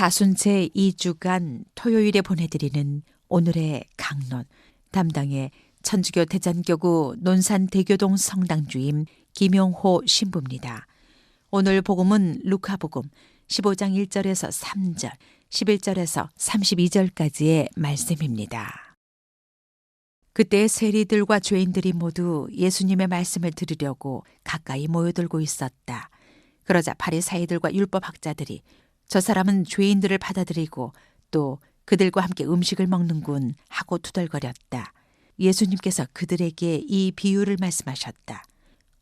사순째 2주간 토요일에 보내드리는 오늘의 강론, 담당의 천주교 대전교구 논산대교동 성당주임 김용호 신부입니다. 오늘 복음은 루카복음 15장 1절에서 3절, 11절에서 32절까지의 말씀입니다. 그때 세리들과 죄인들이 모두 예수님의 말씀을 들으려고 가까이 모여들고 있었다. 그러자 바리사이들과 율법학자들이 저 사람은 죄인들을 받아들이고 또 그들과 함께 음식을 먹는군 하고 투덜거렸다. 예수님께서 그들에게 이 비유를 말씀하셨다.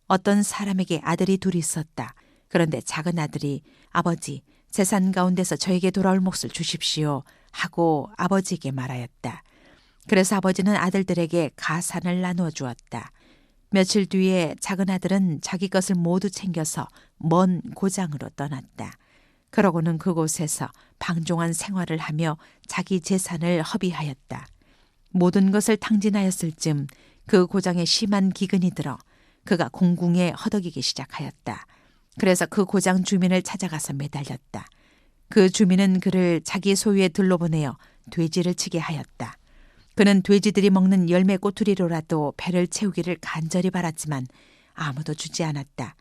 어떤 사람에게 아들이 둘이 있었다. 그런데 작은 아들이 아버지, 재산 가운데서 저에게 돌아올 몫을 주십시오 하고 아버지에게 말하였다. 그래서 아버지는 아들들에게 가산을 나누어 주었다. 며칠 뒤에 작은 아들은 자기 것을 모두 챙겨서 먼 고장으로 떠났다. 그러고는 그곳에서 방종한 생활을 하며 자기 재산을 허비하였다. 모든 것을 탕진하였을 즈음 그 고장에 심한 기근이 들어 그가 공궁에 허덕이기 시작하였다. 그래서 그 고장 주민을 찾아가서 매달렸다. 그 주민은 그를 자기 소유에 들러보내어 돼지를 치게 하였다. 그는 돼지들이 먹는 열매 꼬투리로라도 배를 채우기를 간절히 바랐지만 아무도 주지 않았다.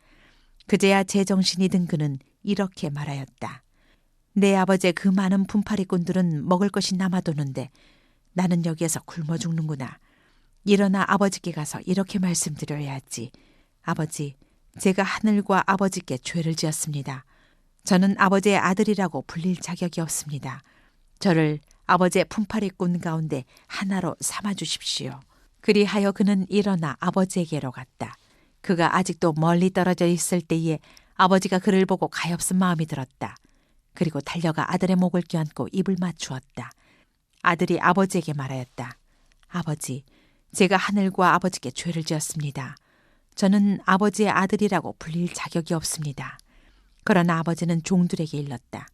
그제야 제정신이 든 그는 이렇게 말하였다. 내 아버지의 그 많은 분파리꾼들은 먹을 것이 남아도는데 나는 여기에서 굶어 죽는구나. 일어나 아버지께 가서 이렇게 말씀드려야지. 아버지, 제가 하늘과 아버지께 죄를 지었습니다. 저는 아버지의 아들이라고 불릴 자격이 없습니다. 저를 아버지의 품팔이꾼 가운데 하나로 삼아주십시오. 그리하여 그는 일어나 아버지에게로 갔다. 그가 아직도 멀리 떨어져 있을 때에 아버지가 그를 보고 가엾은 마음이 들었다. 그리고 달려가 아들의 목을 껴안고 입을 맞추었다. 아들이 아버지에게 말하였다. 아버지, 제가 하늘과 아버지께 죄를 지었습니다. 저는 아버지의 아들이라고 불릴 자격이 없습니다. 그러나 아버지는 종들에게 일렀다.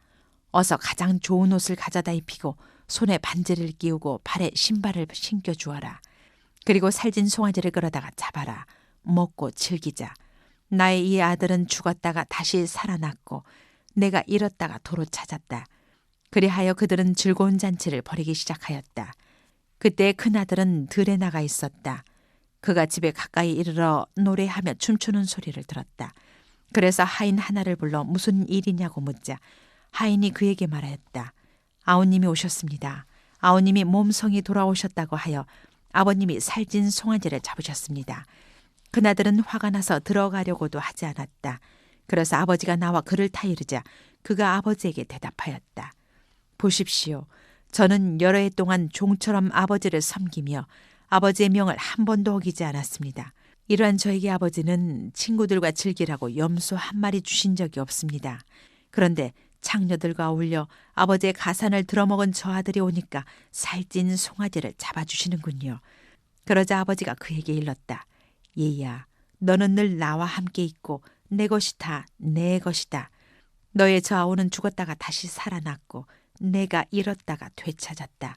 어서 가장 좋은 옷을 가져다 입히고 손에 반지를 끼우고 발에 신발을 신겨 주어라. 그리고 살진 송아지를 끌어다가 잡아라. 먹고 즐기자. 나의 이 아들은 죽었다가 다시 살아났고 내가 잃었다가 도로 찾았다. 그리하여 그들은 즐거운 잔치를 벌이기 시작하였다. 그때 큰아들은 들에 나가 있었다. 그가 집에 가까이 이르러 노래하며 춤추는 소리를 들었다. 그래서 하인 하나를 불러 무슨 일이냐고 묻자 하인이 그에게 말하였다. 아우님이 오셨습니다. 아우님이 몸성이 돌아오셨다고 하여 아버님이 살찐 송아지를 잡으셨습니다. 그나들은 화가 나서 들어가려고도 하지 않았다. 그래서 아버지가 나와 그를 타이르자 그가 아버지에게 대답하였다. 보십시오. 저는 여러 해 동안 종처럼 아버지를 섬기며 아버지의 명을 한 번도 어기지 않았습니다. 이러한 저에게 아버지는 친구들과 즐기라고 염소 한 마리 주신 적이 없습니다. 그런데 창녀들과 어울려 아버지의 가산을 들어먹은 저 아들이 오니까 살찐 송아지를 잡아주시는군요. 그러자 아버지가 그에게 일렀다. 얘야, 너는 늘 나와 함께 있고 내 것이 다 내 것이다. 너의 저 아우는 죽었다가 다시 살아났고 내가 잃었다가 되찾았다.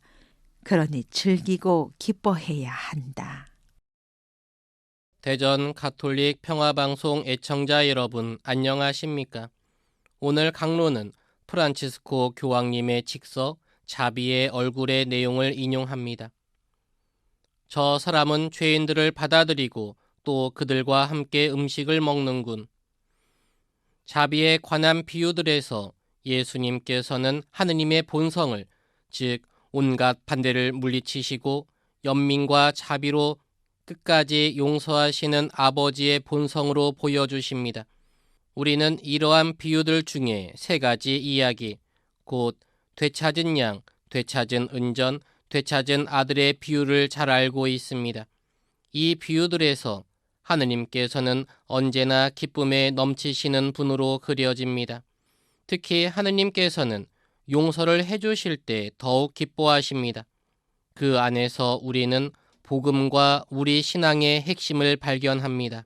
그러니 즐기고 기뻐해야 한다. 대전 가톨릭 평화방송 애청자 여러분 안녕하십니까? 오늘 강론은 프란치스코 교황님의 직서 자비의 얼굴의 내용을 인용합니다. 저 사람은 죄인들을 받아들이고 또 그들과 함께 음식을 먹는군. 자비에 관한 비유들에서 예수님께서는 하느님의 본성을, 즉 온갖 반대를 물리치시고 연민과 자비로 끝까지 용서하시는 아버지의 본성으로 보여주십니다. 우리는 이러한 비유들 중에 세 가지 이야기, 곧 되찾은 양, 되찾은 은전, 되찾은 아들의 비유를 잘 알고 있습니다. 이 비유들에서 하느님께서는 언제나 기쁨에 넘치시는 분으로 그려집니다. 특히 하느님께서는 용서를 해주실 때 더욱 기뻐하십니다. 그 안에서 우리는 복음과 우리 신앙의 핵심을 발견합니다.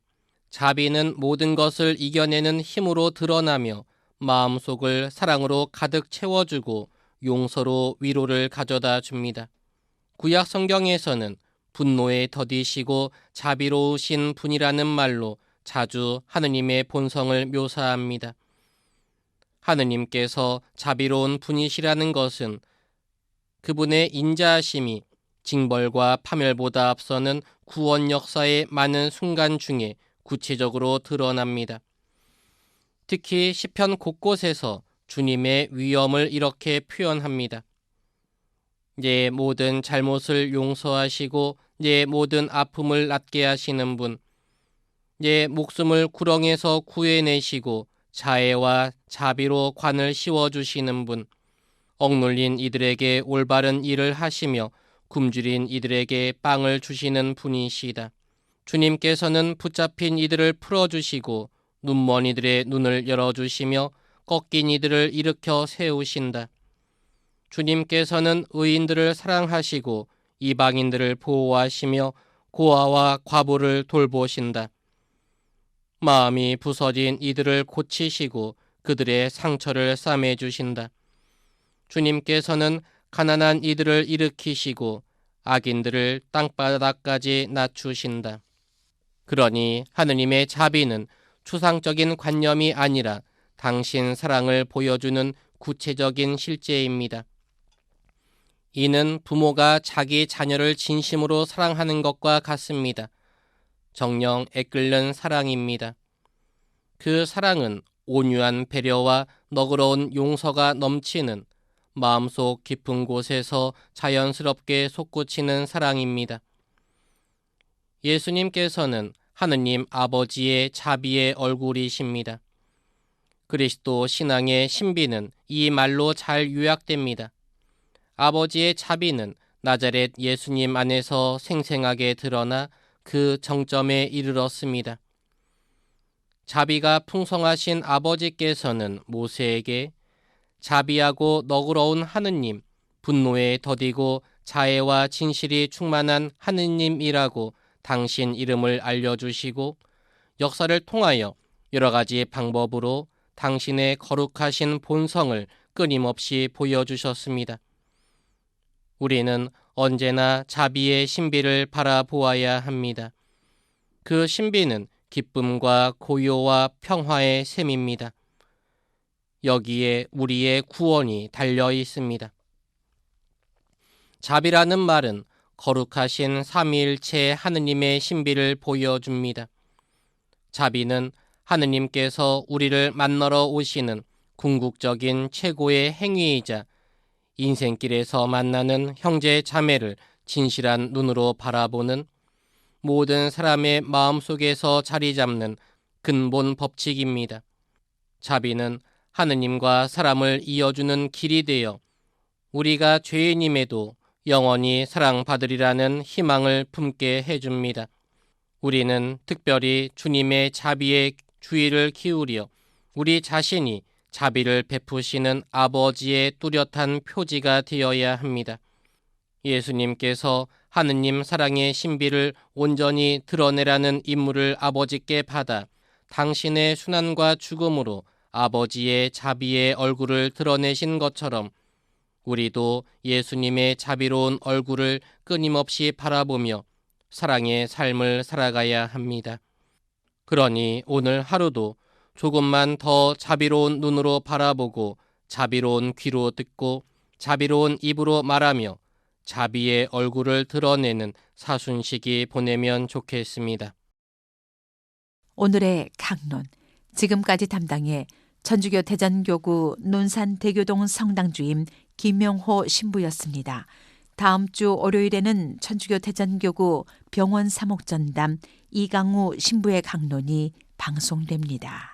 자비는 모든 것을 이겨내는 힘으로 드러나며 마음속을 사랑으로 가득 채워주고 용서로 위로를 가져다 줍니다. 구약 성경에서는 분노에 더디시고 자비로우신 분이라는 말로 자주 하느님의 본성을 묘사합니다. 하느님께서 자비로운 분이시라는 것은 그분의 인자하심이 징벌과 파멸보다 앞서는 구원 역사의 많은 순간 중에 구체적으로 드러납니다. 특히 시편 곳곳에서 주님의 위엄을 이렇게 표현합니다. 내 모든 잘못을 용서하시고 내 모든 아픔을 낫게 하시는 분, 내 목숨을 구렁에서 구해내시고 자애와 자비로 관을 씌워주시는 분, 억눌린 이들에게 올바른 일을 하시며 굶주린 이들에게 빵을 주시는 분이시다. 주님께서는 붙잡힌 이들을 풀어주시고 눈먼 이들의 눈을 열어주시며 꺾인 이들을 일으켜 세우신다. 주님께서는 의인들을 사랑하시고 이방인들을 보호하시며 고아와 과부를 돌보신다. 마음이 부서진 이들을 고치시고 그들의 상처를 싸매주신다. 주님께서는 가난한 이들을 일으키시고 악인들을 땅바닥까지 낮추신다. 그러니 하느님의 자비는 추상적인 관념이 아니라 당신 사랑을 보여주는 구체적인 실제입니다. 이는 부모가 자기 자녀를 진심으로 사랑하는 것과 같습니다. 정녕 애끓는 사랑입니다. 그 사랑은 온유한 배려와 너그러운 용서가 넘치는 마음속 깊은 곳에서 자연스럽게 솟구치는 사랑입니다. 예수님께서는 하느님 아버지의 자비의 얼굴이십니다. 그리스도 신앙의 신비는 이 말로 잘 요약됩니다. 아버지의 자비는 나자렛 예수님 안에서 생생하게 드러나 그 정점에 이르렀습니다. 자비가 풍성하신 아버지께서는 모세에게 자비하고 너그러운 하느님, 분노에 더디고 자애와 진실이 충만한 하느님이라고 당신 이름을 알려주시고 역사를 통하여 여러 가지 방법으로 당신의 거룩하신 본성을 끊임없이 보여주셨습니다. 우리는 언제나 자비의 신비를 바라보아야 합니다. 그 신비는 기쁨과 고요와 평화의 셈입니다. 여기에 우리의 구원이 달려 있습니다. 자비라는 말은 거룩하신 삼위일체 하느님의 신비를 보여줍니다. 자비는 하느님께서 우리를 만나러 오시는 궁극적인 최고의 행위이자 인생길에서 만나는 형제 자매를 진실한 눈으로 바라보는 모든 사람의 마음속에서 자리 잡는 근본 법칙입니다. 자비는 하느님과 사람을 이어주는 길이 되어 우리가 죄인임에도 영원히 사랑받으리라는 희망을 품게 해줍니다. 우리는 특별히 주님의 자비에 주의를 기울여 우리 자신이 자비를 베푸시는 아버지의 뚜렷한 표지가 되어야 합니다. 예수님께서 하느님 사랑의 신비를 온전히 드러내라는 임무를 아버지께 받아 당신의 순환과 죽음으로 아버지의 자비의 얼굴을 드러내신 것처럼 우리도 예수님의 자비로운 얼굴을 끊임없이 바라보며 사랑의 삶을 살아가야 합니다. 그러니 오늘 하루도 조금만 더 자비로운 눈으로 바라보고 자비로운 귀로 듣고 자비로운 입으로 말하며 자비의 얼굴을 드러내는 사순식이 보내면 좋겠습니다. 오늘의 강론, 지금까지 담당해 천주교 대전교구 논산대교동 성당주임 김명호 신부였습니다. 다음 주 월요일에는 천주교 대전교구 병원 사목전담 이강우 신부의 강론이 방송됩니다.